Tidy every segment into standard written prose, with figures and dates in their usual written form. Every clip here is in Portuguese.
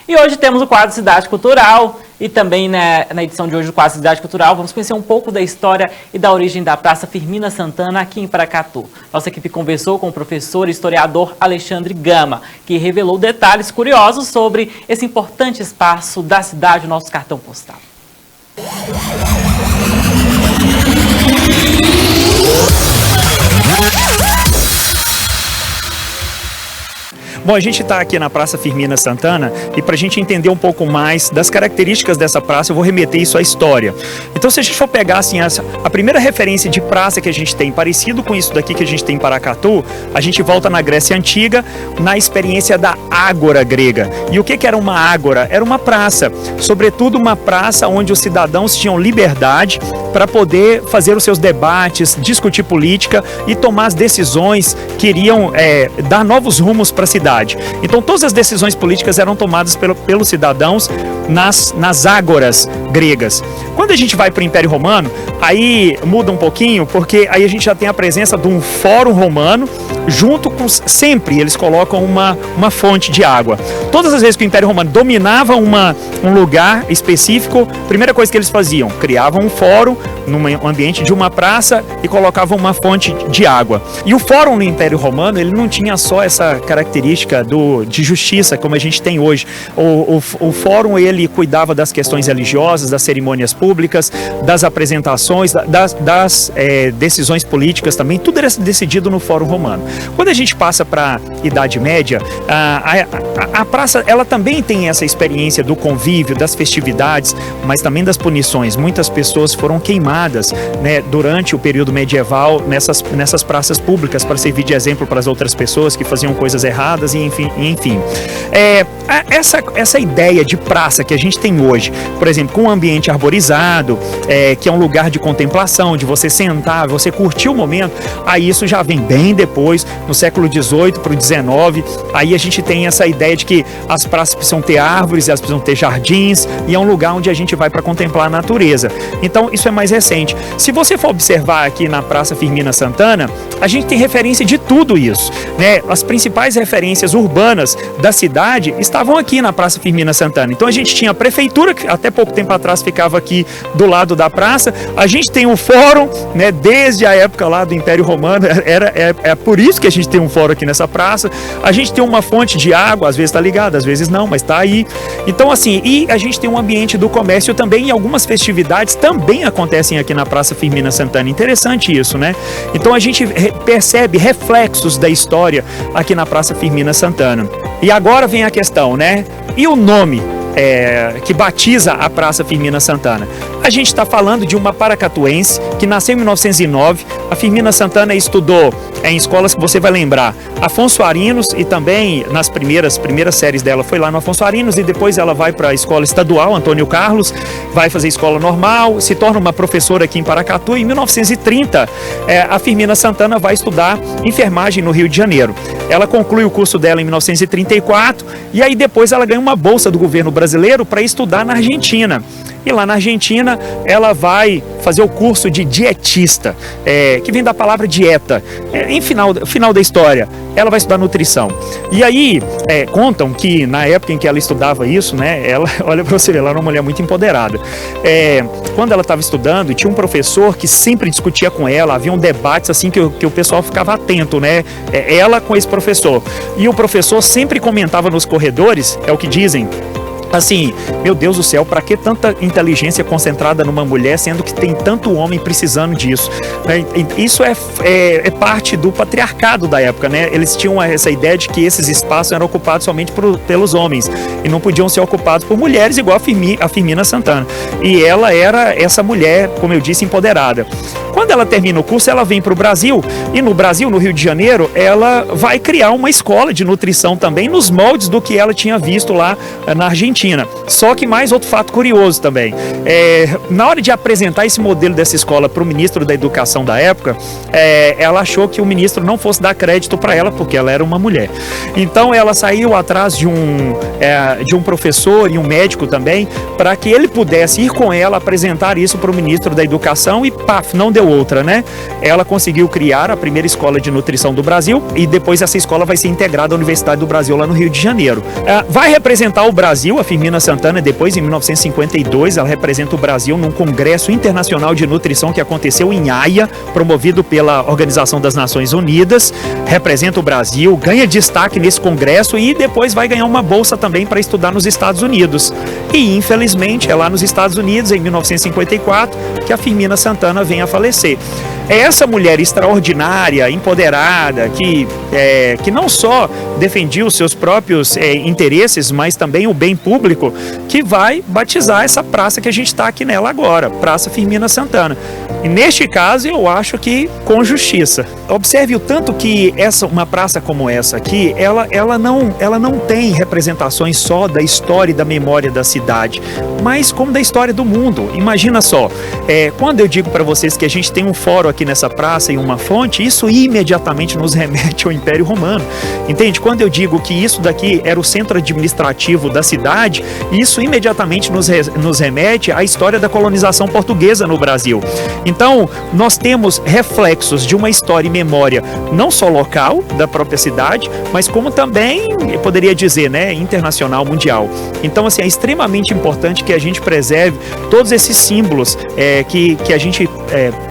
E hoje temos o quadro Cidade Cultural e também na edição de hoje do quadro Cidade Cultural vamos conhecer um pouco da história e da origem da Praça Firmina Santana aqui em Paracatu. Nossa equipe conversou com o professor e historiador Alexandre Gama, que revelou detalhes curiosos sobre esse importante espaço da cidade, o nosso cartão postal. Bom, a gente está aqui na Praça Firmina Santana e para a gente entender um pouco mais das características dessa praça, eu vou remeter isso à história. Então, se a gente for pegar assim, a primeira referência de praça que a gente tem, parecido com isso daqui que a gente tem em Paracatu, a gente volta na Grécia Antiga, na experiência da ágora grega. E o que era uma ágora? Era uma praça, sobretudo uma praça onde os cidadãos tinham liberdade para poder fazer os seus debates, discutir política e tomar as decisões que iriam dar novos rumos para a cidade. Então todas as decisões políticas eram tomadas pelos cidadãos nas ágoras gregas. Quando a gente vai para o Império Romano, aí muda um pouquinho, porque aí a gente já tem a presença de um fórum romano, junto com, sempre eles colocam uma fonte de água. Todas as vezes que o Império Romano dominava um lugar específico, a primeira coisa que eles faziam, criavam um fórum no ambiente de uma praça e colocavam uma fonte de água. E o fórum no Império Romano, ele não tinha só essa característica de justiça, como a gente tem hoje. O fórum, ele cuidava das questões religiosas, das cerimônias públicas, das apresentações, das decisões políticas também, tudo era decidido no fórum romano. Quando a gente passa para a Idade Média, a praça, ela também tem essa experiência do convívio, das festividades, mas também das punições. Muitas pessoas foram queimadas, né, durante o período medieval nessas praças públicas para servir de exemplo para as outras pessoas que faziam coisas erradas e enfim. Essa ideia de praça que a gente tem hoje, por exemplo, com um ambiente arborizado, que é um lugar de contemplação, de você sentar, você curtir o momento, aí isso já vem bem depois, no século XVIII para o XIX, aí a gente tem essa ideia de que as praças precisam ter árvores, elas precisam ter jardins, e é um lugar onde a gente vai para contemplar a natureza. Então isso é mais recente. Se você for observar aqui na Praça Firmina Santana, a gente tem referência de tudo isso, né? As principais referências urbanas da cidade estavam aqui na Praça Firmina Santana. Então a gente tinha a prefeitura, que até pouco tempo atrás ficava aqui do lado da praça, a gente tem um fórum, né, desde a época lá do Império Romano, é por isso que a gente tem um fórum aqui nessa praça, a gente tem uma fonte de água, às vezes está ligada, às vezes não, mas está aí. Então assim, e a gente tem um ambiente do comércio também, e algumas festividades também acontecem aqui na Praça Firmina Santana. Interessante isso, né? Então a gente percebe reflexos da história aqui na Praça Firmina Santana. E agora vem a questão, né? E o nome que batiza a Praça Firmina Santana? A gente está falando de uma paracatuense que nasceu em 1909. A Firmina Santana estudou em escolas que você vai lembrar, Afonso Arinos, e também nas primeiras séries dela foi lá no Afonso Arinos, e depois ela vai para a escola estadual, Antônio Carlos, vai fazer escola normal, se torna uma professora aqui em Paracatu. Em 1930, a Firmina Santana vai estudar enfermagem no Rio de Janeiro. Ela conclui o curso dela em 1934, e aí depois ela ganha uma bolsa do governo brasileiro para estudar na Argentina. E lá na Argentina, ela vai fazer o curso de dietista, que vem da palavra dieta. Em final da história, ela vai estudar nutrição. E aí, contam que na época em que ela estudava isso, né, ela, olha para você ver, ela era uma mulher muito empoderada. Quando ela estava estudando, tinha um professor que sempre discutia com ela, havia debates assim que o pessoal ficava atento, né? Ela com esse professor. E o professor sempre comentava nos corredores, é o que dizem, assim, meu Deus do céu, para que tanta inteligência concentrada numa mulher, sendo que tem tanto homem precisando disso? Isso é parte do patriarcado da época, né? Eles tinham essa ideia de que esses espaços eram ocupados somente pelos homens e não podiam ser ocupados por mulheres, igual a Firmina Santana. E ela era essa mulher, como eu disse, empoderada. Quando ela termina o curso, ela vem para o Brasil, e no Brasil, no Rio de Janeiro, ela vai criar uma escola de nutrição também, nos moldes do que ela tinha visto lá na Argentina. Só que mais outro fato curioso também, na hora de apresentar esse modelo dessa escola para o ministro da Educação da época, ela achou que o ministro não fosse dar crédito para ela, porque ela era uma mulher. Então ela saiu atrás de um professor e um médico também, para que ele pudesse ir com ela apresentar isso para o ministro da Educação, e paf, não deu outra, né? Ela conseguiu criar a primeira escola de nutrição do Brasil e depois essa escola vai ser integrada à Universidade do Brasil lá no Rio de Janeiro. Vai representar o Brasil, a Firmina Santana, depois em 1952, ela representa o Brasil num Congresso Internacional de Nutrição que aconteceu em Haia, promovido pela Organização das Nações Unidas, representa o Brasil, ganha destaque nesse congresso e depois vai ganhar uma bolsa também para estudar nos Estados Unidos. E infelizmente é lá nos Estados Unidos, em 1954, que a Firmina Santana vem a falecer. É essa mulher extraordinária, empoderada, que não só defendia os seus próprios interesses, mas também o bem público, que vai batizar essa praça que a gente está aqui nela agora, Praça Firmina Santana. E neste caso, eu acho que com justiça. Observe o tanto que uma praça como essa aqui, ela não tem representações só da história e da memória da cidade, mas como da história do mundo. Imagina só, quando eu digo para vocês que a gente tem um fórum aqui nessa praça e uma fonte, isso imediatamente nos remete ao Império Romano. Entende? Quando eu digo que isso daqui era o centro administrativo da cidade, isso imediatamente nos remete à história da colonização portuguesa no Brasil. Então, nós temos reflexos de uma história e memória não só local, da própria cidade, mas como também, eu poderia dizer, né, internacional, mundial. Então, assim, é extremamente importante que a gente preserve todos esses símbolos que a gente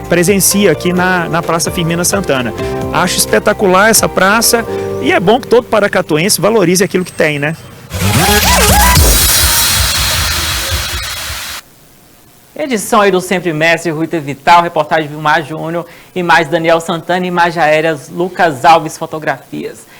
presencia aqui na Praça Firmina Santana. Acho espetacular essa praça e é bom que todo paracatuense valorize aquilo que tem, né? Edição aí do Sempre Mestre, Rui Vital, reportagem de Vilmar Júnior, imagens Daniel Santana, imagens aéreas Lucas Alves, fotografias.